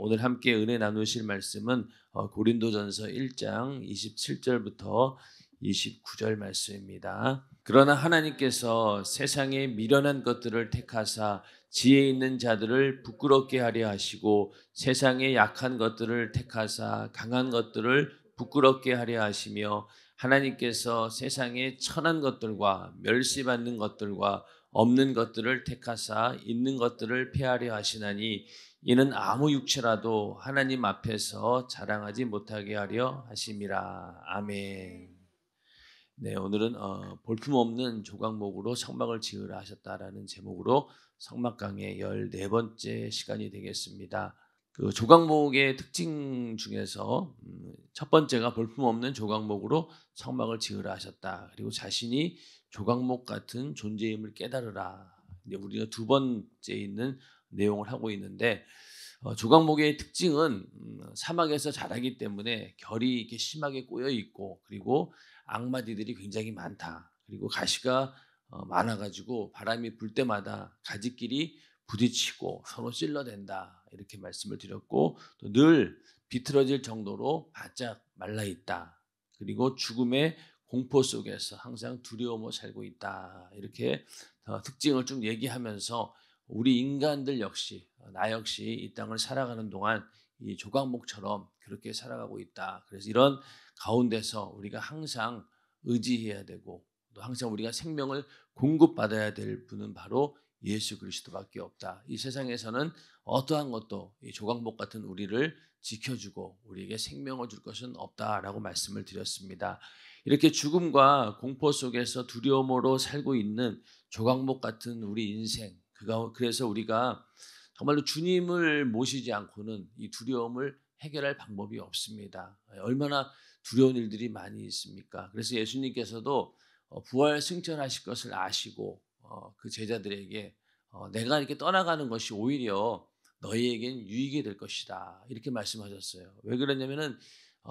오늘 함께 은혜 나누실 말씀은 고린도전서 1장 27절부터 29절 말씀입니다. 그러나 하나님께서 세상의 미련한 것들을 택하사 지혜 있는 자들을 부끄럽게 하려 하시고 세상의 약한 것들을 택하사 강한 것들을 부끄럽게 하려 하시며 하나님께서 세상의 천한 것들과 멸시받는 것들과 없는 것들을 택하사 있는 것들을 폐하려 하시나니 이는 아무 육체라도 하나님 앞에서 자랑하지 못하게 하려 하심이라. 아멘. 네, 오늘은 볼품없는 조각목으로 성막을 지으라 하셨다라는 제목으로 성막 강의 14번째 시간이 되겠습니다. 그 조각목의 특징 중에서 첫 번째가 볼품없는 조각목으로 성막을 지으라 하셨다. 그리고 자신이 조각목 같은 존재임을 깨달으라. 이제 우리가 두 번째 있는 내용을 하고 있는데 조각목의 특징은 사막에서 자라기 때문에 결이 이렇게 심하게 꼬여 있고 그리고 앙마디들이 굉장히 많다. 그리고 가시가 많아가지고 바람이 불 때마다 가지끼리 부딪히고 서로 찔러댄다. 이렇게 말씀을 드렸고 또 늘 비틀어질 정도로 바짝 말라 있다. 그리고 죽음의 공포 속에서 항상 두려움을 살고 있다. 이렇게 특징을 좀 얘기하면서 우리 인간들 역시 나 역시 이 땅을 살아가는 동안 이 조각목처럼 그렇게 살아가고 있다. 그래서 이런 가운데서 우리가 항상 의지해야 되고 또 항상 우리가 생명을 공급받아야 될 분은 바로 예수 그리스도밖에 없다. 이 세상에서는 어떠한 것도 이 조각목 같은 우리를 지켜주고 우리에게 생명을 줄 것은 없다라고 말씀을 드렸습니다. 이렇게 죽음과 공포 속에서 두려움으로 살고 있는 조각목 같은 우리 인생, 그래서 우리가 정말로 주님을 모시지 않고는 이 두려움을 해결할 방법이 없습니다. 얼마나 두려운 일들이 많이 있습니까? 그래서 예수님께서도 부활 승천하실 것을 아시고 그 제자들에게 내가 이렇게 떠나가는 것이 오히려 너희에겐 유익이 될 것이다. 이렇게 말씀하셨어요. 왜 그러냐면은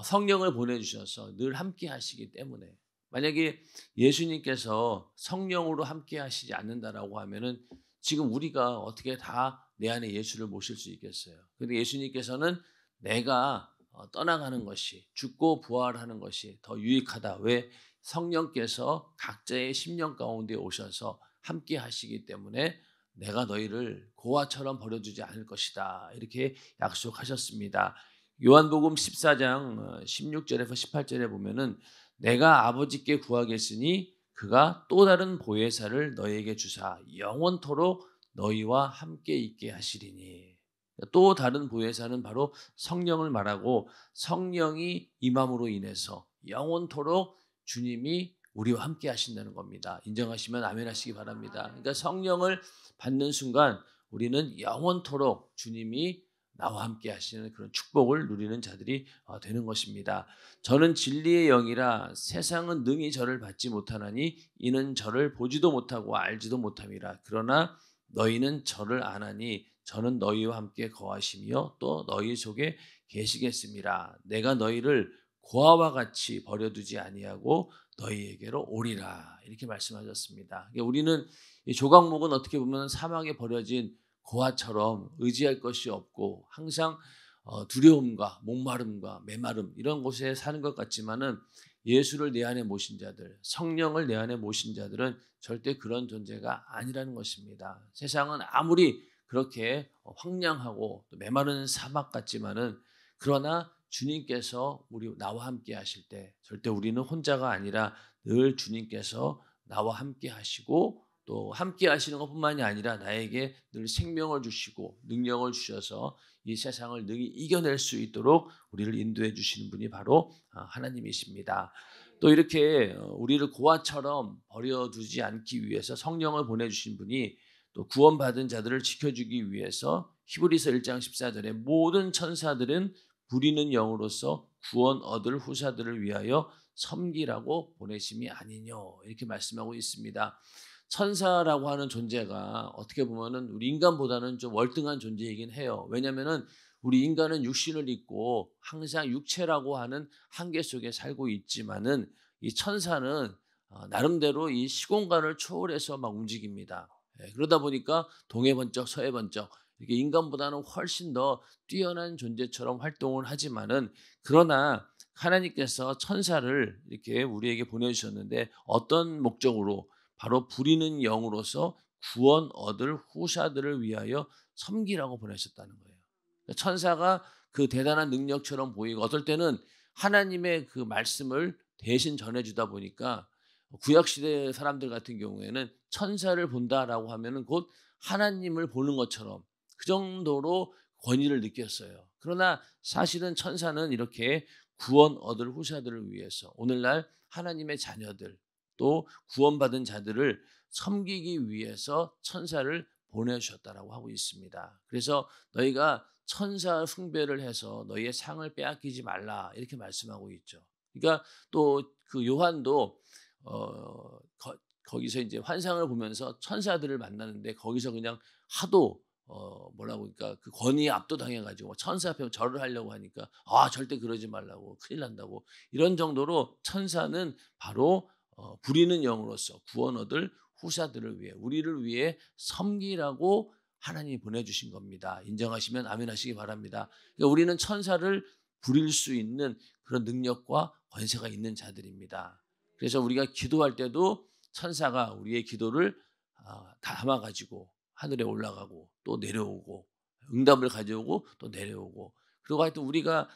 성령을 보내주셔서 늘 함께 하시기 때문에 만약에 예수님께서 성령으로 함께 하시지 않는다라고 하면은 지금 우리가 어떻게 다 내 안에 예수를 모실 수 있겠어요. 그런데 예수님께서는 내가 떠나가는 것이 죽고 부활하는 것이 더 유익하다. 왜? 성령께서 각자의 심령 가운데 오셔서 함께 하시기 때문에 내가 너희를 고아처럼 버려두지 않을 것이다. 이렇게 약속하셨습니다. 요한복음 14장 16절에서 18절에 보면은 내가 아버지께 구하겠으니 그가 또 다른 보혜사를 너희에게 주사 영원토록 너희와 함께 있게 하시리니. 또 다른 보혜사는 바로 성령을 말하고 성령이 임함으로 인해서 영원토록 주님이 우리와 함께 하신다는 겁니다. 인정하시면 아멘 하시기 바랍니다. 그러니까 성령을 받는 순간 우리는 영원토록 주님이 나와 함께 하시는 그런 축복을 누리는 자들이 되는 것입니다. 저는 진리의 영이라 세상은 능히 저를 받지 못하나니 이는 저를 보지도 못하고 알지도 못함이라. 그러나 너희는 저를 아나니 저는 너희와 함께 거하시며 또 너희 속에 계시겠습니다. 내가 너희를 고아와 같이 버려두지 아니하고 너희에게로 오리라. 이렇게 말씀하셨습니다. 우리는 이 조각목은 어떻게 보면 사막에 버려진 고아처럼 의지할 것이 없고 항상 두려움과 목마름과 메마름 이런 곳에 사는 것 같지만은 예수를 내 안에 모신 자들, 성령을 내 안에 모신 자들은 절대 그런 존재가 아니라는 것입니다. 세상은 아무리 그렇게 황량하고 메마른 사막 같지만은 그러나 주님께서 나와 함께 하실 때 절대 우리는 혼자가 아니라 늘 주님께서 나와 함께 하시고 또 함께 하시는 것뿐만이 아니라 나에게 늘 생명을 주시고 능력을 주셔서 이 세상을 능히 이겨낼 수 있도록 우리를 인도해 주시는 분이 바로 하나님이십니다. 또 이렇게 우리를 고아처럼 버려두지 않기 위해서 성령을 보내주신 분이 또 구원받은 자들을 지켜주기 위해서 히브리서 1장 14절에 모든 천사들은 부리는 영으로서 구원 얻을 후사들을 위하여 섬기라고 보내심이 아니뇨 이렇게 말씀하고 있습니다. 천사라고 하는 존재가 어떻게 보면은 우리 인간보다는 좀 월등한 존재이긴 해요. 왜냐하면은 우리 인간은 육신을 입고 항상 육체라고 하는 한계 속에 살고 있지만은 이 천사는 나름대로 이 시공간을 초월해서 막 움직입니다. 그러다 보니까 동해 번쩍 서해 번쩍 이렇게 인간보다는 훨씬 더 뛰어난 존재처럼 활동을 하지만은, 그러나 하나님께서 천사를 이렇게 우리에게 보내주셨는데 어떤 목적으로? 바로 부리는 영으로서 구원 얻을 후사들을 위하여 섬기라고 보내셨다는 거예요. 천사가 그 대단한 능력처럼 보이고, 어떨 때는 하나님의 그 말씀을 대신 전해주다 보니까, 구약시대 사람들 같은 경우에는 천사를 본다라고 하면은 곧 하나님을 보는 것처럼 그 정도로 권위를 느꼈어요. 그러나 사실은 천사는 이렇게 구원 얻을 후사들을 위해서, 오늘날 하나님의 자녀들, 또 구원받은 자들을 섬기기 위해서 천사를 보내주셨다라고 하고 있습니다. 그래서 너희가 천사 숭배를 해서 너희의 상을 빼앗기지 말라, 이렇게 말씀하고 있죠. 그러니까 또 그 요한도 거기서 이제 환상을 보면서 천사들을 만나는데, 거기서 그냥 하도 뭐라고, 그러니까 그 권위에 압도당해 가지고 천사 앞에 절을 하려고 하니까, 절대 그러지 말라고, 큰일 난다고, 이런 정도로 천사는 바로 부리는 영으로서 구원 얻을 후사들을 위해, 우리를 위해 섬기라고 하나님이 보내주신 겁니다. 인정하시면 아멘 하시기 바랍니다. 그러니까 우리는 천사를 부릴 수 있는 그런 능력과 권세가 있는 자들입니다. 그래서 우리가 기도할 때도 천사가 우리의 기도를 담아가지고 하늘에 올라가고 또 내려오고, 응답을 가져오고 또 내려오고, 그리고 하여튼 우리가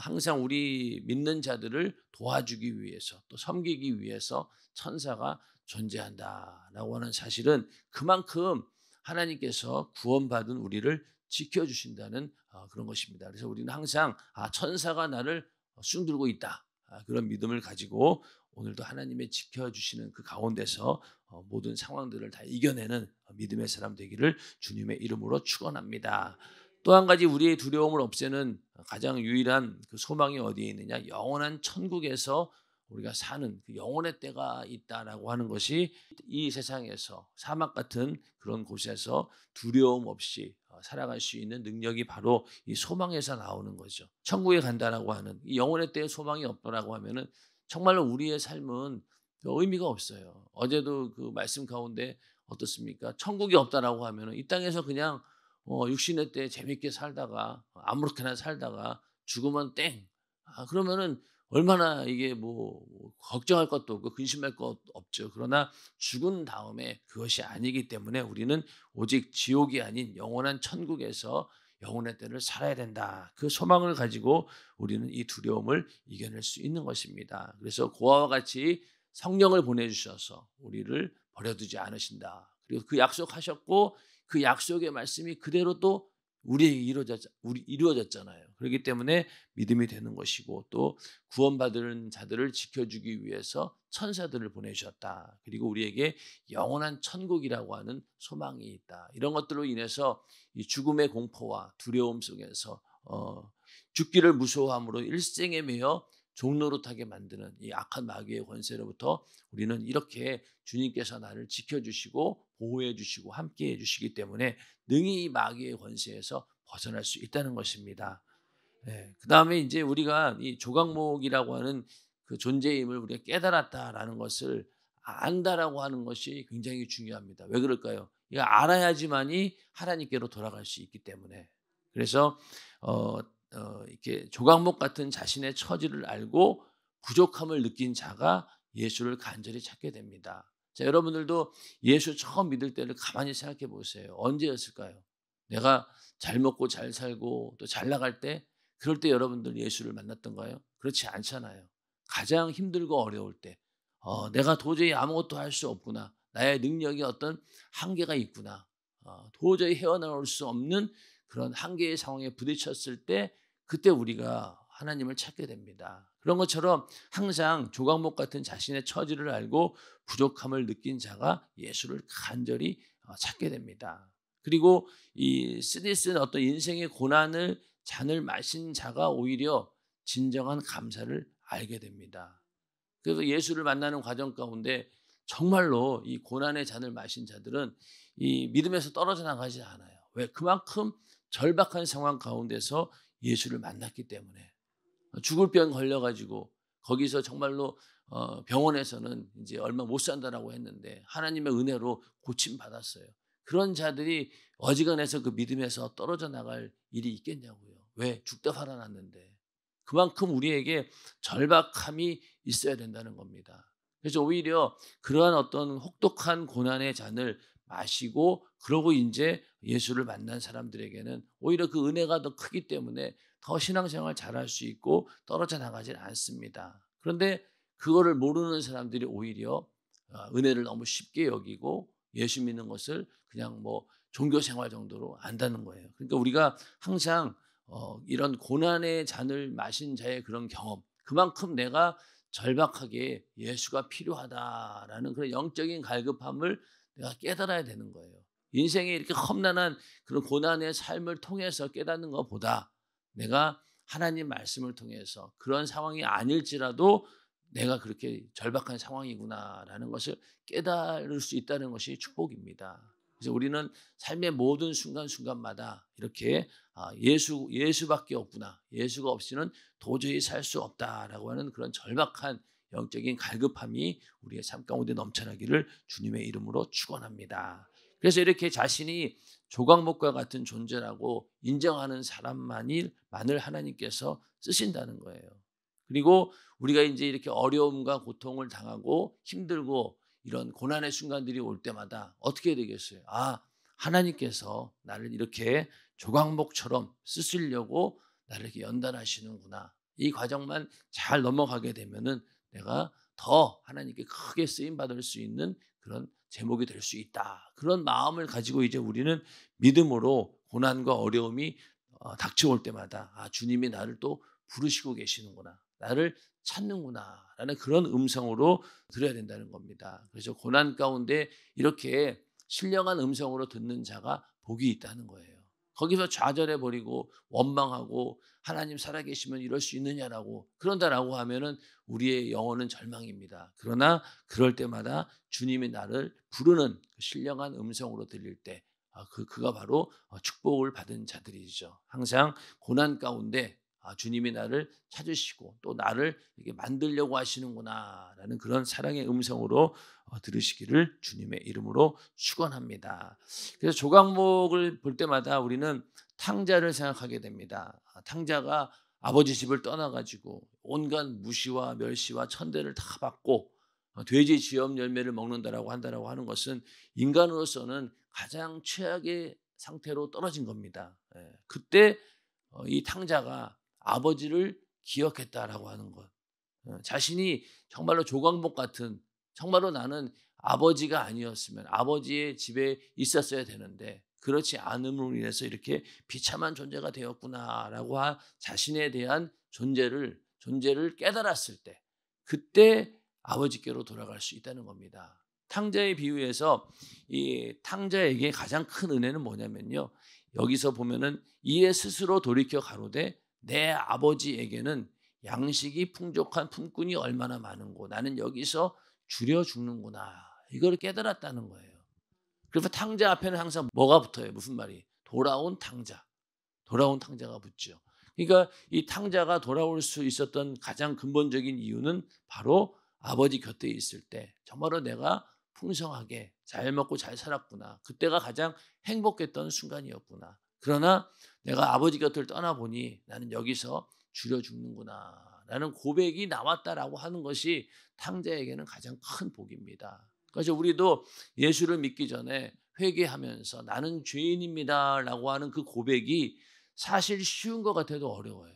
항상 우리 믿는 자들을 도와주기 위해서, 또 섬기기 위해서 천사가 존재한다라고 하는 사실은, 그만큼 하나님께서 구원받은 우리를 지켜주신다는 그런 것입니다. 그래서 우리는 항상 천사가 나를 숨들고 있다, 그런 믿음을 가지고 오늘도 하나님의 지켜주시는 그 가운데서 모든 상황들을 다 이겨내는 믿음의 사람 되기를 주님의 이름으로 축원합니다. 또 한 가지 우리의 두려움을 없애는 가장 유일한 그 소망이 어디에 있느냐? 영원한 천국에서 우리가 사는 그 영혼의 때가 있다라고 하는 것이, 이 세상에서 사막 같은 그런 곳에서 두려움 없이 살아갈 수 있는 능력이 바로 이 소망에서 나오는 거죠. 천국에 간다라고 하는 이 영혼의 때에 소망이 없다라고 하면은 정말로 우리의 삶은 의미가 없어요. 어제도 그 말씀 가운데 어떻습니까? 천국이 없다라고 하면은 이 땅에서 그냥 육신의 때 재밌게 살다가 아무렇게나 살다가 죽으면 땡. 그러면은 얼마나 이게 뭐 걱정할 것도 없고 근심할 것 없죠. 그러나 죽은 다음에 그것이 아니기 때문에 우리는 오직 지옥이 아닌 영원한 천국에서 영혼의 때를 살아야 된다. 그 소망을 가지고 우리는 이 두려움을 이겨낼 수 있는 것입니다. 그래서 고아와 같이 성령을 보내주셔서 우리를 버려두지 않으신다. 그리고 그 약속하셨고, 그 약속의 말씀이 그대로 또 우리에게 이루어졌잖아요. 그렇기 때문에 믿음이 되는 것이고, 또 구원받은 자들을 지켜주기 위해서 천사들을 보내주셨다. 그리고 우리에게 영원한 천국이라고 하는 소망이 있다. 이런 것들로 인해서 이 죽음의 공포와 두려움 속에서 죽기를 무서워함으로 일생에 매여 종노릇하게 만드는 이 악한 마귀의 권세로부터 우리는 이렇게 주님께서 나를 지켜주시고 보호해 주시고 함께해 주시기 때문에 능히 이 마귀의 권세에서 벗어날 수 있다는 것입니다. 그 다음에 이제 우리가 이 조각목이라고 하는 그 존재임을 우리가 깨달았다라는 것을 안다라고 하는 것이 굉장히 중요합니다. 왜 그럴까요? 이거 알아야지만이 하나님께로 돌아갈 수 있기 때문에. 그래서 이렇게 조각목 같은 자신의 처지를 알고 부족함을 느낀 자가 예수를 간절히 찾게 됩니다. 자, 여러분들도 예수 처음 믿을 때를 가만히 생각해 보세요. 언제였을까요? 내가 잘 먹고 잘 살고 또 잘 나갈 때, 그럴 때 여러분들 예수를 만났던가요? 그렇지 않잖아요. 가장 힘들고 어려울 때, 내가 도저히 아무것도 할 수 없구나, 나의 능력이 어떤 한계가 있구나, 도저히 헤어나올 수 없는 그런 한계의 상황에 부딪혔을 때, 그때 우리가 하나님을 찾게 됩니다. 그런 것처럼 항상 조각목 같은 자신의 처지를 알고 부족함을 느낀 자가 예수를 간절히 찾게 됩니다. 그리고 이 쓰디쓴 어떤 인생의 고난을 잔을 마신 자가 오히려 진정한 감사를 알게 됩니다. 그래서 예수를 만나는 과정 가운데 정말로 이 고난의 잔을 마신 자들은 이 믿음에서 떨어져 나가지 않아요. 왜? 그만큼 절박한 상황 가운데서 예수를 만났기 때문에. 죽을 병 걸려가지고 거기서 정말로 병원에서는 이제 얼마 못 산다라고 했는데 하나님의 은혜로 고침 받았어요. 그런 자들이 어지간해서 그 믿음에서 떨어져 나갈 일이 있겠냐고요. 왜? 죽다 살아났는데. 그만큼 우리에게 절박함이 있어야 된다는 겁니다. 그래서 오히려 그러한 어떤 혹독한 고난의 잔을 마시고 그러고 이제 예수를 만난 사람들에게는 오히려 그 은혜가 더 크기 때문에 더 신앙생활 잘할 수 있고 떨어져 나가질 않습니다. 그런데 그거를 모르는 사람들이 오히려 은혜를 너무 쉽게 여기고 예수 믿는 것을 그냥 뭐 종교 생활 정도로 안다는 거예요. 그러니까 우리가 항상 이런 고난의 잔을 마신 자의 그런 경험, 그만큼 내가 절박하게 예수가 필요하다라는 그런 영적인 갈급함을 내가 깨달아야 되는 거예요. 인생에 이렇게 험난한 그런 고난의 삶을 통해서 깨닫는 것보다 내가 하나님 말씀을 통해서 그런 상황이 아닐지라도 내가 그렇게 절박한 상황이구나라는 것을 깨달을 수 있다는 것이 축복입니다. 그래서 우리는 삶의 모든 순간순간마다 이렇게 예수밖에 없구나. 예수가 없이는 도저히 살 수 없다라고 하는 그런 절박한 영적인 갈급함이 우리의 삶 가운데 넘쳐나기를 주님의 이름으로 축원합니다. 그래서 이렇게 자신이 조각목과 같은 존재라고 인정하는 사람만을 하나님께서 쓰신다는 거예요. 그리고 우리가 이제 이렇게 어려움과 고통을 당하고 힘들고 이런 고난의 순간들이 올 때마다 어떻게 되겠어요? 하나님께서 나를 이렇게 조각목처럼 쓰시려고 나를 이렇게 연단하시는구나. 이 과정만 잘 넘어가게 되면은 내가 더 하나님께 크게 쓰임 받을 수 있는 그런 제목이 될 수 있다. 그런 마음을 가지고 이제 우리는 믿음으로 고난과 어려움이 닥쳐올 때마다 주님이 나를 또 부르시고 계시는구나. 나를 찾는구나라는 그런 음성으로 들어야 된다는 겁니다. 그래서 고난 가운데 이렇게 신령한 음성으로 듣는 자가 복이 있다는 거예요. 거기서 좌절해 버리고 원망하고 하나님 살아계시면 이럴 수 있느냐라고 그런다라고 하면은 우리의 영혼은 절망입니다. 그러나 그럴 때마다 주님이 나를 부르는 그 신령한 음성으로 들릴 때 그가 바로 축복을 받은 자들이죠. 항상 고난 가운데 주님이 나를 찾으시고 또 나를 이렇게 만들려고 하시는구나라는 그런 사랑의 음성으로 들으시기를 주님의 이름으로 축원합니다. 그래서 조각목을 볼 때마다 우리는 탕자를 생각하게 됩니다. 탕자가 아버지 집을 떠나가지고 온갖 무시와 멸시와 천대를 다 받고 돼지 지엄 열매를 먹는다라고 한다라고 하는 것은 인간으로서는 가장 최악의 상태로 떨어진 겁니다. 그때 이 탕자가 아버지를 기억했다라고 하는 것. 자신이 정말로 조각목 같은 정말로 나는 아버지가 아니었으면 아버지의 집에 있었어야 되는데 그렇지 않음으로 인해서 이렇게 비참한 존재가 되었구나라고 자신에 대한 존재를 깨달았을 때 그때 아버지께로 돌아갈 수 있다는 겁니다. 탕자의 비유에서 이 탕자에게 가장 큰 은혜는 뭐냐면요. 여기서 보면은 이에 스스로 돌이켜 가로되 내 아버지에게는 양식이 풍족한 품꾼이 얼마나 많은고 나는 여기서 줄여 죽는구나. 이걸 깨달았다는 거예요. 그래서 탕자 앞에는 항상 뭐가 붙어요? 무슨 말이? 돌아온 탕자. 돌아온 탕자가 붙죠. 그러니까 이 탕자가 돌아올 수 있었던 가장 근본적인 이유는 바로 아버지 곁에 있을 때 정말로 내가 풍성하게 잘 먹고 잘 살았구나. 그때가 가장 행복했던 순간이었구나. 그러나 내가 아버지 곁을 떠나보니 나는 여기서 줄여 죽는구나. 라는 고백이 나왔다라고 하는 것이 탕자에게는 가장 큰 복입니다. 그래서 우리도 예수를 믿기 전에 회개하면서 나는 죄인입니다라고 하는 그 고백이 사실 쉬운 것 같아도 어려워요.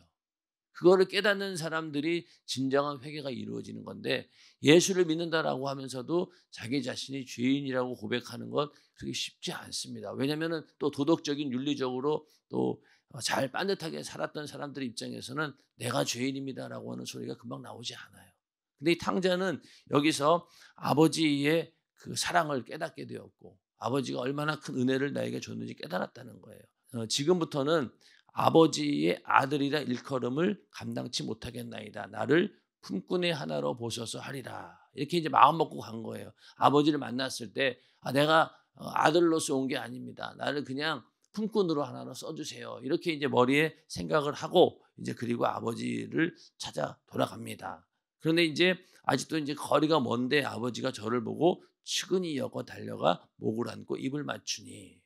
그거를 깨닫는 사람들이 진정한 회개가 이루어지는 건데 예수를 믿는다라고 하면서도 자기 자신이 죄인이라고 고백하는 건 그렇게 쉽지 않습니다. 왜냐하면 또 도덕적인 윤리적으로 또 잘 반듯하게 살았던 사람들 입장에서는 내가 죄인입니다라고 하는 소리가 금방 나오지 않아요. 근데 이 탕자는 여기서 아버지의 그 사랑을 깨닫게 되었고 아버지가 얼마나 큰 은혜를 나에게 줬는지 깨달았다는 거예요. 지금부터는 아버지의 아들이라 일컬음을 감당치 못하겠나이다. 나를 품꾼의 하나로 보셔서 하리라. 이렇게 이제 마음 먹고 간 거예요. 아버지를 만났을 때 내가 아들로서 온 게 아닙니다. 나를 그냥 품꾼으로 하나로 써주세요. 이렇게 이제 머리에 생각을 하고 이제 그리고 아버지를 찾아 돌아갑니다. 그런데 이제 아직도 이제 거리가 먼데 아버지가 저를 보고 측은히 여겨 달려가 목을 안고 입을 맞추니.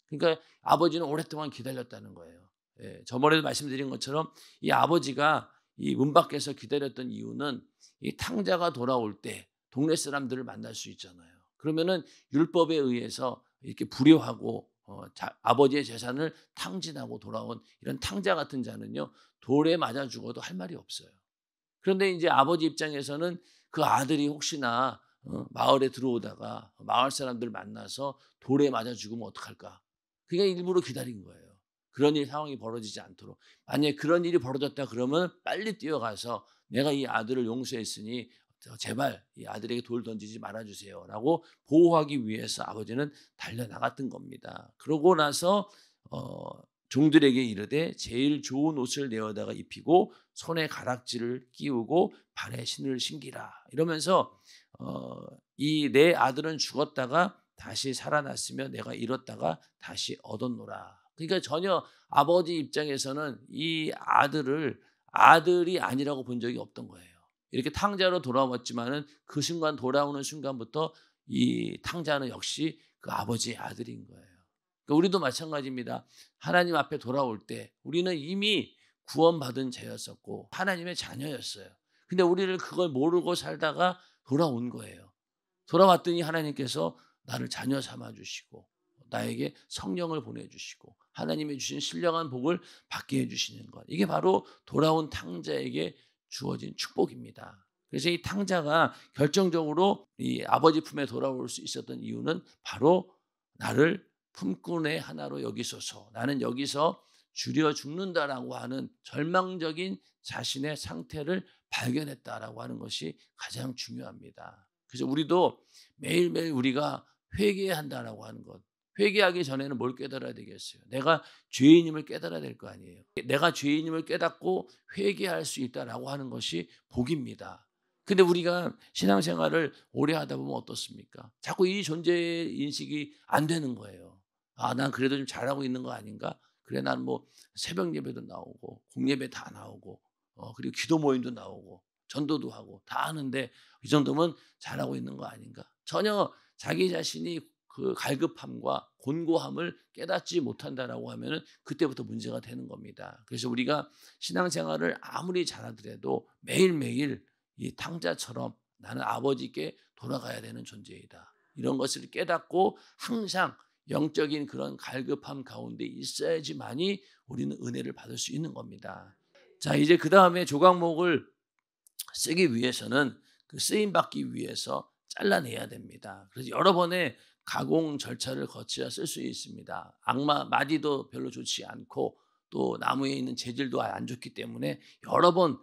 그러니까 아버지는 오랫동안 기다렸다는 거예요. 예, 저번에도 말씀드린 것처럼 이 아버지가 이 문 밖에서 기다렸던 이유는 이 탕자가 돌아올 때 동네 사람들을 만날 수 있잖아요. 그러면은 율법에 의해서 이렇게 불효하고 아버지의 재산을 탕진하고 돌아온 이런 탕자 같은 자는요, 돌에 맞아 죽어도 할 말이 없어요. 그런데 이제 아버지 입장에서는 그 아들이 혹시나 마을에 들어오다가 마을 사람들 만나서 돌에 맞아 죽으면 어떡할까? 그게 일부러 기다린 거예요. 그런 상황이 벌어지지 않도록. 만약에 그런 일이 벌어졌다 그러면 빨리 뛰어가서 내가 이 아들을 용서했으니 제발 이 아들에게 돌 던지지 말아주세요라고 보호하기 위해서 아버지는 달려나갔던 겁니다. 그러고 나서 종들에게 이르되 제일 좋은 옷을 내어다가 입히고 손에 가락지를 끼우고 발에 신을 신기라. 이러면서 이 내 아들은 죽었다가 다시 살아났으며 내가 잃었다가 다시 얻었노라. 그러니까 전혀 아버지 입장에서는 이 아들을 아들이 아니라고 본 적이 없던 거예요. 이렇게 탕자로 돌아왔지만은 그 순간 돌아오는 순간부터 이 탕자는 역시 그 아버지의 아들인 거예요. 그러니까 우리도 마찬가지입니다. 하나님 앞에 돌아올 때 우리는 이미 구원받은 자였었고 하나님의 자녀였어요. 근데 우리를 그걸 모르고 살다가 돌아온 거예요. 돌아왔더니 하나님께서 나를 자녀 삼아 주시고 나에게 성령을 보내주시고 하나님이 주신 신령한 복을 받게 해주시는 것. 이게 바로 돌아온 탕자에게 주어진 축복입니다. 그래서 이 탕자가 결정적으로 이 아버지 품에 돌아올 수 있었던 이유는 바로 나를 품꾼의 하나로 여기소서. 나는 여기서 줄여 죽는다라고 하는 절망적인 자신의 상태를 발견했다라고 하는 것이 가장 중요합니다. 그래서 우리도 매일매일 우리가 회개해야 한다라고 하는 것. 회개하기 전에는 뭘 깨달아야 되겠어요? 내가 죄인임을 깨달아야 될 거 아니에요. 내가 죄인임을 깨닫고 회개할 수 있다라고 하는 것이 복입니다. 근데 우리가 신앙생활을 오래 하다 보면 어떻습니까? 자꾸 이 존재 인식이 안 되는 거예요. 아, 난 그래도 좀 잘하고 있는 거 아닌가? 그래, 난 뭐 새벽 예배도 나오고 공예배 다 나오고 그리고 기도 모임도 나오고 전도도 하고 다 하는데 이 정도면 잘하고 있는 거 아닌가? 전혀 자기 자신이 그 갈급함과 곤고함을 깨닫지 못한다라고 하면은 그때부터 문제가 되는 겁니다. 그래서 우리가 신앙생활을 아무리 잘하더라도 매일매일 이 탕자처럼 나는 아버지께 돌아가야 되는 존재이다. 이런 것을 깨닫고 항상 영적인 그런 갈급함 가운데 있어야지만이 우리는 은혜를 받을 수 있는 겁니다. 자, 이제 그 다음에 조각목을 쓰기 위해서는 그 쓰임 받기 위해서 잘라내야 됩니다. 그래서 여러 번의 가공 절차를 거쳐야 쓸 수 있습니다. 악마 마디도 별로 좋지 않고 또 나무에 있는 재질도 안 좋기 때문에 여러 번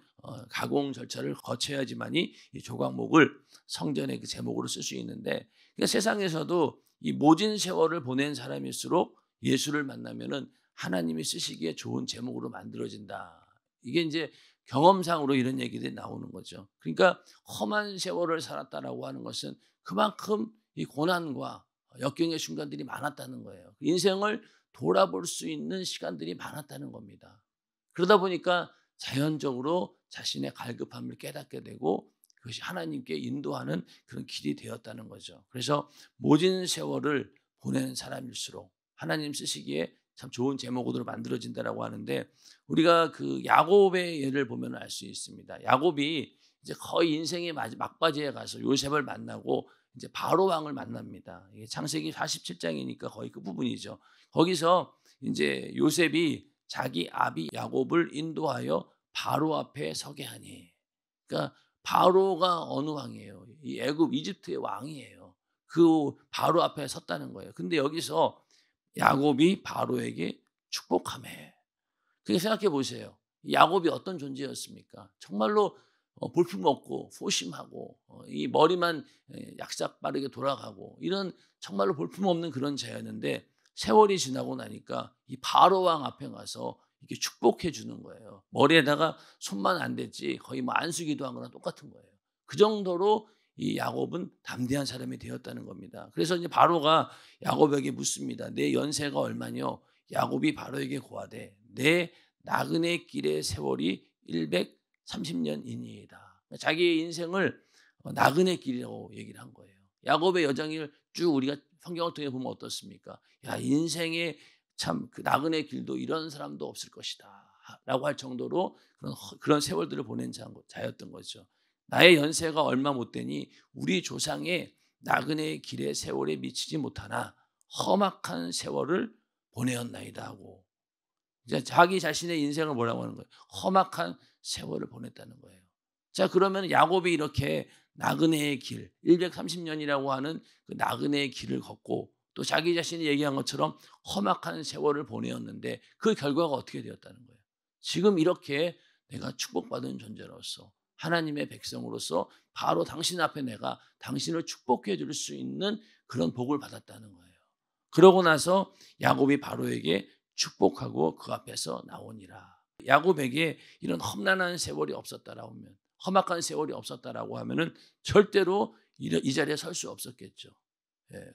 가공 절차를 거쳐야지만이 이 조각목을 성전의 그 제목으로 쓸 수 있는데, 그러니까 세상에서도 이 모진 세월을 보낸 사람일수록 예수를 만나면은 하나님이 쓰시기에 좋은 제목으로 만들어진다. 이게 이제 경험상으로 이런 얘기들이 나오는 거죠. 그러니까 험한 세월을 살았다라고 하는 것은 그만큼 이 고난과 역경의 순간들이 많았다는 거예요. 인생을 돌아볼 수 있는 시간들이 많았다는 겁니다. 그러다 보니까 자연적으로 자신의 갈급함을 깨닫게 되고 그것이 하나님께 인도하는 그런 길이 되었다는 거죠. 그래서 모진 세월을 보내는 사람일수록 하나님 쓰시기에 참 좋은 제목으로 만들어진다라고 하는데, 우리가 그 야곱의 예를 보면 알 수 있습니다. 야곱이 이제 거의 인생의 막바지에 가서 요셉을 만나고 이제 바로 왕을 만납니다. 이게 창세기 47장이니까 거의 그 부분이죠. 거기서 이제 요셉이 자기 아비 야곱을 인도하여 바로 앞에 서게 하니, 그러니까 바로가 어느 왕이에요? 이 애굽 이집트의 왕이에요. 그 바로 앞에 섰다는 거예요. 근데 여기서 야곱이 바로에게 축복하매. 그게 생각해 보세요. 야곱이 어떤 존재였습니까? 정말로 볼품없고 소심하고 이 머리만 약삭 빠르게 돌아가고 이런 정말로 볼품없는 그런 자였는데, 세월이 지나고 나니까 이 바로 왕 앞에 가서 이렇게 축복해 주는 거예요. 머리에다가 손만 안 댔지 거의 뭐 안수기도 한 거랑 똑같은 거예요. 그 정도로 이 야곱은 담대한 사람이 되었다는 겁니다. 그래서 이제 바로가 야곱에게 묻습니다. 내 연세가 얼마뇨? 야곱이 바로에게 고하되 내 나그네 길의 세월이 130년이니이다. 자기의 인생을 나그네 길이라고 얘기를 한 거예요. 야곱의 여정을 쭉 우리가 성경을 통해 보면 어떻습니까? 야, 인생의 참 그 나그네 길도 이런 사람도 없을 것이다라고 할 정도로 그런 세월들을 보낸 자였던 거죠. 나의 연세가 얼마 못 되니 우리 조상의 나그네 길의 세월에 미치지 못하나 험악한 세월을 보내었나이다 하고, 이제 자기 자신의 인생을 뭐라고 하는 거예요? 험악한 세월을 보냈다는 거예요. 자, 그러면 야곱이 이렇게 나그네의 길, 130년이라고 하는 그 나그네의 길을 걷고 또 자기 자신이 얘기한 것처럼 험악한 세월을 보내었는데 그 결과가 어떻게 되었다는 거예요? 지금 이렇게 내가 축복받은 존재로서 하나님의 백성으로서 바로 당신 앞에 내가 당신을 축복해 줄 수 있는 그런 복을 받았다는 거예요. 그러고 나서 야곱이 바로에게 축복하고 그 앞에서 나오니라. 야곱에게 이런 험난한 세월이 없었다라고 하면, 험악한 세월이 없었다라고 하면은 절대로 이 자리에 설 수 없었겠죠.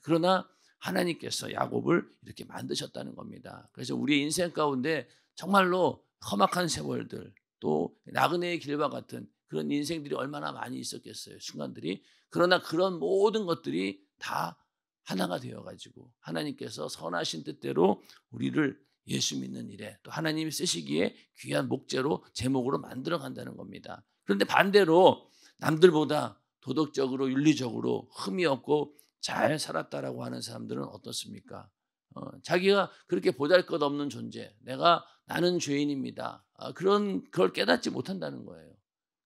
그러나 하나님께서 야곱을 이렇게 만드셨다는 겁니다. 그래서 우리의 인생 가운데 정말로 험악한 세월들, 또 나그네의 길과 같은 그런 인생들이 얼마나 많이 있었겠어요, 순간들이. 그러나 그런 모든 것들이 다 하나가 되어가지고 하나님께서 선하신 뜻대로 우리를 예수 믿는 일에 또 하나님이 쓰시기에 귀한 목재로 제목으로 만들어 간다는 겁니다. 그런데 반대로 남들보다 도덕적으로 윤리적으로 흠이 없고 잘 살았다라고 하는 사람들은 어떻습니까? 자기가 그렇게 보잘것없는 존재, 나는 죄인입니다. 그걸 깨닫지 못한다는 거예요.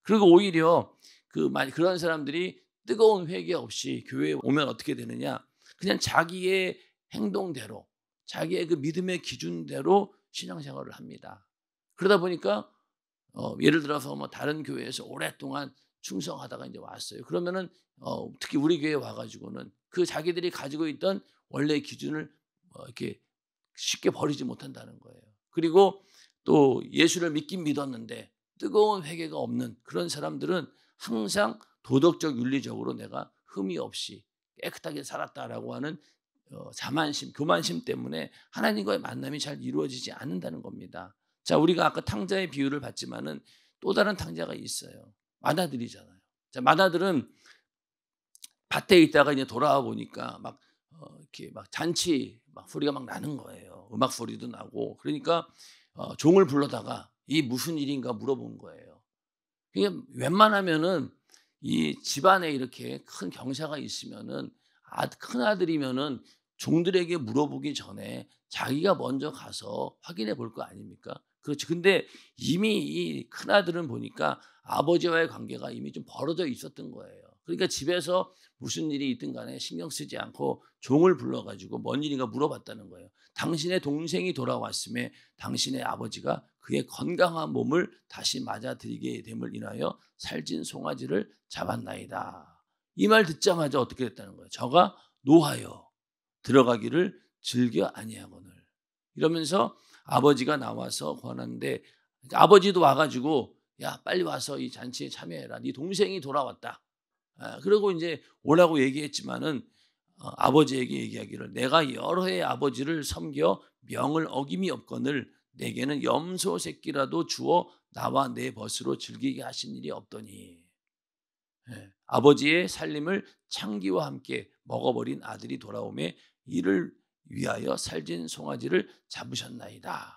그리고 오히려 그런 사람들이 뜨거운 회개 없이 교회에 오면 어떻게 되느냐? 그냥 자기의 행동대로, 자기의 그 믿음의 기준대로 신앙생활을 합니다. 그러다 보니까 예를 들어서 뭐 다른 교회에서 오랫동안 충성하다가 이제 왔어요. 그러면은 특히 우리 교회에 와가지고는 그 자기들이 가지고 있던 원래 기준을 이렇게 쉽게 버리지 못한다는 거예요. 그리고 또 예수를 믿긴 믿었는데 뜨거운 회개가 없는 그런 사람들은 항상 도덕적 윤리적으로 내가 흠이 없이 깨끗하게 살았다라고 하는 자만심, 교만심 때문에 하나님과의 만남이 잘 이루어지지 않는다는 겁니다. 자, 우리가 아까 탕자의 비유를 봤지만은 또 다른 탕자가 있어요. 마다들이잖아요. 자, 마다들은 밭에 있다가 이제 돌아와 보니까 이렇게 잔치 소리가 막 나는 거예요. 음악 소리도 나고. 그러니까 종을 불러다가 이 무슨 일인가 물어본 거예요. 그게 웬만하면은 이 집안에 이렇게 큰 경사가 있으면은 큰 아들이면은 종들에게 물어보기 전에 자기가 먼저 가서 확인해 볼 거 아닙니까? 그렇죠. 근데 이미 이 큰 아들은 보니까 아버지와의 관계가 이미 좀 벌어져 있었던 거예요. 그러니까 집에서 무슨 일이 있든 간에 신경 쓰지 않고 종을 불러가지고 뭔 일인가 물어봤다는 거예요. 당신의 동생이 돌아왔음에 당신의 아버지가 그의 건강한 몸을 다시 맞아들이게 됨을 인하여 살찐 송아지를 잡았나이다. 이 말 듣자마자 어떻게 됐다는 거예요? 저가 노하여 들어가기를 즐겨 아니하거늘. 이러면서 아버지가 나와서 권하는데 아버지도 와가지고 야, 빨리 와서 이 잔치에 참여해라. 네 동생이 돌아왔다. 그리고 이제 오라고 얘기했지만은 아버지에게 얘기하기를 내가 여러 해 아버지를 섬겨 명을 어김이 없거늘 내게는 염소 새끼라도 주어 나와 내 벗으로 즐기게 하신 일이 없더니. 아버지의 살림을 창기와 함께 먹어버린 아들이 돌아오매 이를 위하여 살찐 송아지를 잡으셨나이다.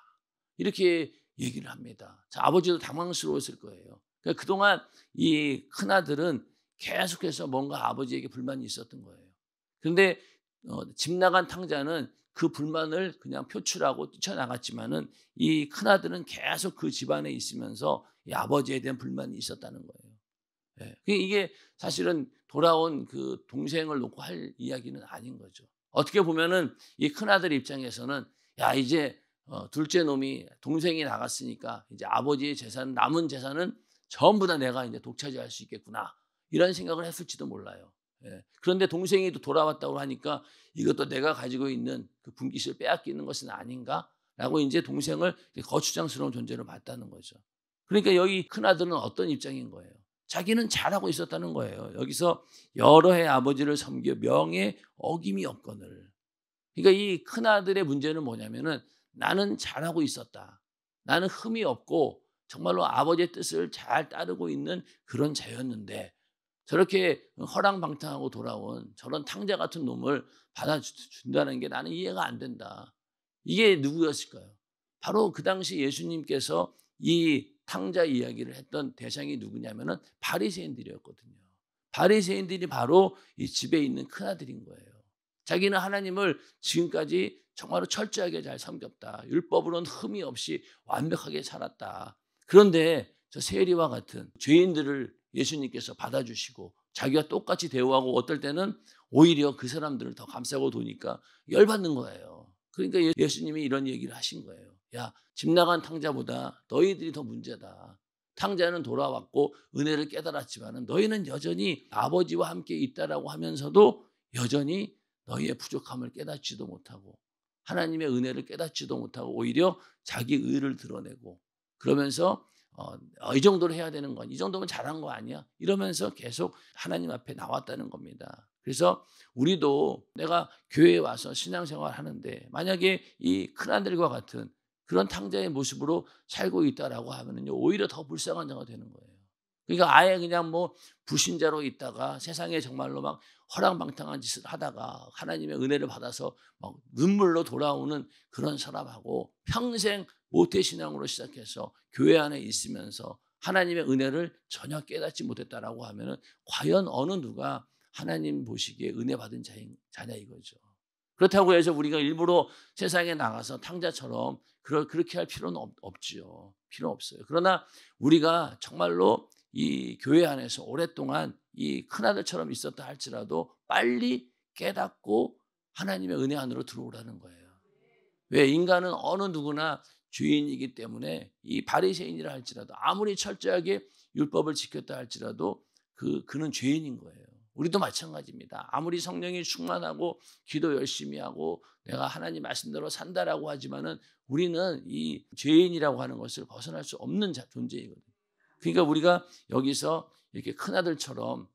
이렇게 얘기를 합니다. 자, 아버지도 당황스러웠을 거예요. 그러니까 그동안 이 큰아들은 계속해서 뭔가 아버지에게 불만이 있었던 거예요. 그런데 집 나간 탕자는 그 불만을 그냥 표출하고 뛰쳐나갔지만은 이 큰아들은 계속 그 집안에 있으면서 이 아버지에 대한 불만이 있었다는 거예요. 이게 사실은 돌아온 그 동생을 놓고 할 이야기는 아닌 거죠. 어떻게 보면은 이 큰아들 입장에서는 야, 이제 둘째 놈이 동생이 나갔으니까 이제 아버지의 재산, 남은 재산은 전부 다 내가 이제 독차지할 수 있겠구나. 이런 생각을 했을지도 몰라요. 그런데 동생이 또 돌아왔다고 하니까 이것도 내가 가지고 있는 그 분깃을 빼앗기는 것은 아닌가라고 이제 동생을 거추장스러운 존재로 봤다는 거죠. 그러니까 여기 큰아들은 어떤 입장인 거예요? 자기는 잘하고 있었다는 거예요. 여기서 여러 해 아버지를 섬겨 명에 어김이 없거늘. 그러니까 이 큰아들의 문제는 뭐냐면은 나는 잘하고 있었다. 나는 흠이 없고 정말로 아버지의 뜻을 잘 따르고 있는 그런 자였는데 저렇게 허랑방탕하고 돌아온 저런 탕자 같은 놈을 받아준다는 게 나는 이해가 안 된다. 이게 누구였을까요? 바로 그 당시 예수님께서 이 탕자 이야기를 했던 대상이 누구냐면은 바리새인들이었거든요. 바리새인들이 바로 이 집에 있는 큰아들인 거예요. 자기는 하나님을 지금까지 정말로 철저하게 잘 섬겼다. 율법으로는 흠이 없이 완벽하게 살았다. 그런데 저 세리와 같은 죄인들을 예수님께서 받아주시고 자기와 똑같이 대우하고 어떨 때는 오히려 그 사람들을 더 감싸고 도니까 열받는 거예요. 그러니까 예수님이 이런 얘기를 하신 거예요. 야, 집 나간 탕자보다 너희들이 더 문제다. 탕자는 돌아왔고 은혜를 깨달았지만 너희는 여전히 아버지와 함께 있다라고 하면서도 여전히 너희의 부족함을 깨닫지도 못하고 하나님의 은혜를 깨닫지도 못하고 오히려 자기 의를 드러내고 그러면서 이 정도로 해야 되는 건 이 정도면 잘한 거 아니야? 이러면서 계속 하나님 앞에 나왔다는 겁니다. 그래서 우리도 내가 교회에 와서 신앙생활 하는데 만약에 이 큰아들과 같은 그런 탕자의 모습으로 살고 있다라고 하면은요 오히려 더 불쌍한 자가 되는 거예요. 그러니까 아예 그냥 뭐 불신자로 있다가 세상에 정말로 막 허랑방탕한 짓을 하다가 하나님의 은혜를 받아서 막 눈물로 돌아오는 그런 사람하고 평생 모태신앙으로 시작해서 교회 안에 있으면서 하나님의 은혜를 전혀 깨닫지 못했다라고 하면은 과연 어느 누가 하나님 보시기에 은혜 받은 자냐 이거죠. 그렇다고 해서 우리가 일부러 세상에 나가서 탕자처럼 그렇게 할 필요는 없지요. 필요 없어요. 그러나 우리가 정말로 이 교회 안에서 오랫동안 이 큰아들처럼 있었다 할지라도 빨리 깨닫고 하나님의 은혜 안으로 들어오라는 거예요. 왜 인간은 어느 누구나 죄인이기 때문에 이 바리새인이라 할지라도 아무리 철저하게 율법을 지켰다 할지라도 그는 죄인인 거예요. 우리도 마찬가지입니다. 아무리 성령이 충만하고 기도 열심히 하고 내가 하나님 말씀대로 산다라고 하지만은 우리는 이 죄인이라고 하는 것을 벗어날 수 없는 존재이거든요. 그러니까 우리가 여기서 이렇게 큰아들처럼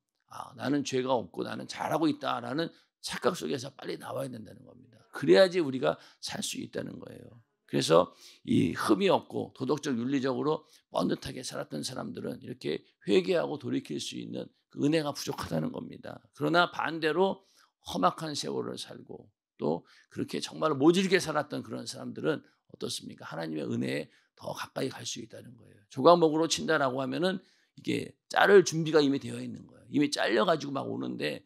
나는 죄가 없고 나는 잘하고 있다라는 착각 속에서 빨리 나와야 된다는 겁니다. 그래야지 우리가 살 수 있다는 거예요. 그래서 이 흠이 없고 도덕적 윤리적으로 뻔듯하게 살았던 사람들은 이렇게 회개하고 돌이킬 수 있는 그 은혜가 부족하다는 겁니다. 그러나 반대로 험악한 세월을 살고 또 그렇게 정말 모질게 살았던 그런 사람들은 어떻습니까? 하나님의 은혜에 더 가까이 갈 수 있다는 거예요. 조각목으로 친다라고 하면은 이게 자를 준비가 이미 되어 있는 거예요. 이미 잘려가지고 막 오는데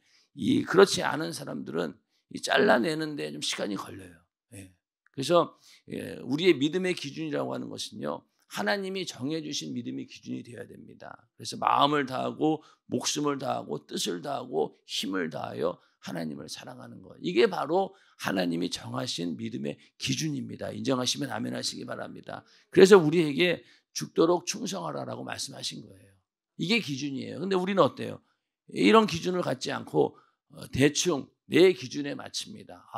그렇지 않은 사람들은 이 잘라내는데 좀 시간이 걸려요. 예. 그래서 우리의 믿음의 기준이라고 하는 것은요. 하나님이 정해주신 믿음의 기준이 되어야 됩니다. 그래서 마음을 다하고 목숨을 다하고 뜻을 다하고 힘을 다하여 하나님을 사랑하는 것. 이게 바로 하나님이 정하신 믿음의 기준입니다. 인정하시면 아멘 하시기 바랍니다. 그래서 우리에게 죽도록 충성하라라고 말씀하신 거예요. 이게 기준이에요. 근데 우리는 어때요? 이런 기준을 갖지 않고 대충 내 기준에 맞춥니다.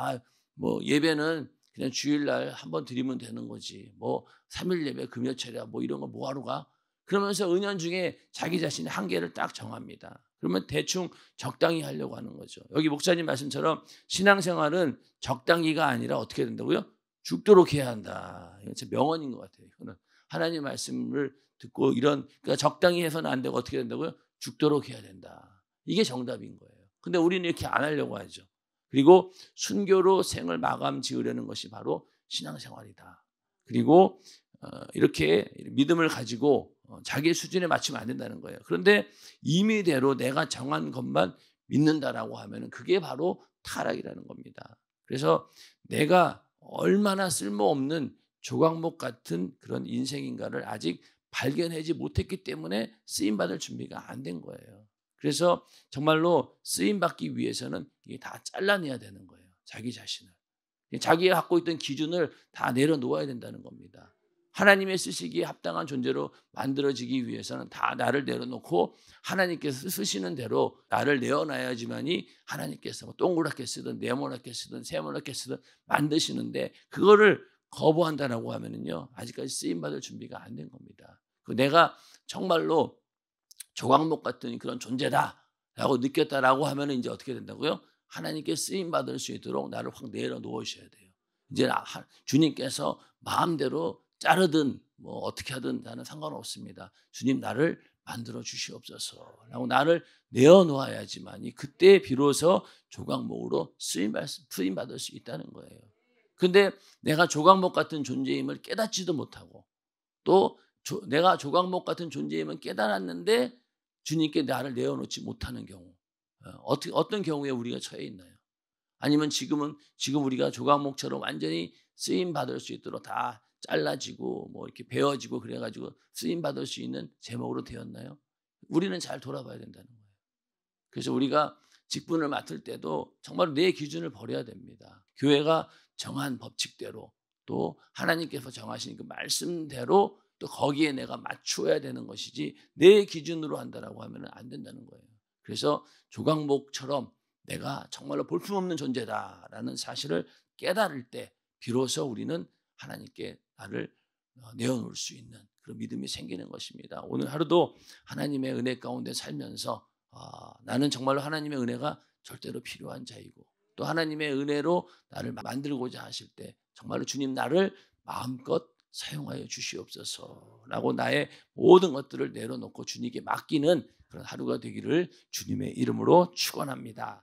뭐 예배는 그냥 주일날 한번 드리면 되는 거지. 뭐 3일 예배 금요철이야 뭐 이런 거 뭐하러 가? 그러면서 은연중에 자기 자신의 한계를 딱 정합니다. 그러면 대충 적당히 하려고 하는 거죠. 여기 목사님 말씀처럼 신앙생활은 적당히가 아니라 어떻게 된다고요? 죽도록 해야 한다. 이건 제 명언인 것 같아요. 이거는 하나님 말씀을 듣고 그러니까 적당히 해서는 안 되고 어떻게 된다고요? 죽도록 해야 된다. 이게 정답인 거예요. 근데 우리는 이렇게 안 하려고 하죠. 그리고 순교로 생을 마감 지으려는 것이 바로 신앙생활이다. 그리고 이렇게 믿음을 가지고 자기의 수준에 맞추면 안 된다는 거예요. 그런데 임의대로 내가 정한 것만 믿는다라고 하면 그게 바로 타락이라는 겁니다. 그래서 내가 얼마나 쓸모없는 조각목 같은 그런 인생인가를 아직 발견하지 못했기 때문에 쓰임받을 준비가 안 된 거예요. 그래서 정말로 쓰임받기 위해서는 이게 다 잘라내야 되는 거예요. 자기 자신을. 자기가 갖고 있던 기준을 다 내려놓아야 된다는 겁니다. 하나님의 쓰시기에 합당한 존재로 만들어지기 위해서는 다 나를 내려놓고 하나님께서 쓰시는 대로 나를 내어놔야지만이 하나님께서 뭐 동그랗게 쓰든 네모나게 쓰든 세모나게 쓰든 만드시는데 그거를 거부한다라고 하면은요 아직까지 쓰임받을 준비가 안 된 겁니다. 내가 정말로 조각목 같은 그런 존재다라고 느꼈다라고 하면은 이제 어떻게 된다고요? 하나님께 쓰임 받을 수 있도록 나를 확 내려놓으셔야 돼요. 이제 주님께서 마음대로 자르든 뭐 어떻게 하든 나는 상관없습니다. 주님 나를 만들어 주시옵소서라고 나를 내어놓아야지만이 그때 비로소 조각목으로 쓰임 받을 수 있다는 거예요. 근데 내가 조각목 같은 존재임을 깨닫지도 못하고 또 내가 조각목 같은 존재임은 깨달았는데 주님께 나를 내어놓지 못하는 경우 어떤 경우에 우리가 처해 있나요? 아니면 지금 우리가 조각목처럼 완전히 쓰임 받을 수 있도록 다 잘라지고 뭐 이렇게 베어지고 그래가지고 쓰임 받을 수 있는 제목으로 되었나요? 우리는 잘 돌아봐야 된다는 거예요. 그래서 우리가 직분을 맡을 때도 정말 내 기준을 버려야 됩니다. 교회가 정한 법칙대로 또 하나님께서 정하신 그 말씀대로 또 거기에 내가 맞추어야 되는 것이지 내 기준으로 한다라고 하면 안 된다는 거예요. 그래서 조각목처럼 내가 정말로 볼품없는 존재다라는 사실을 깨달을 때 비로소 우리는 하나님께 나를 내어놓을 수 있는 그런 믿음이 생기는 것입니다. 오늘 하루도 하나님의 은혜 가운데 살면서 나는 정말로 하나님의 은혜가 절대로 필요한 자이고 또 하나님의 은혜로 나를 만들고자 하실 때 정말로 주님 나를 마음껏 사용하여 주시옵소서라고 나의 모든 것들을 내려놓고 주님께 맡기는 그런 하루가 되기를 주님의 이름으로 축원합니다.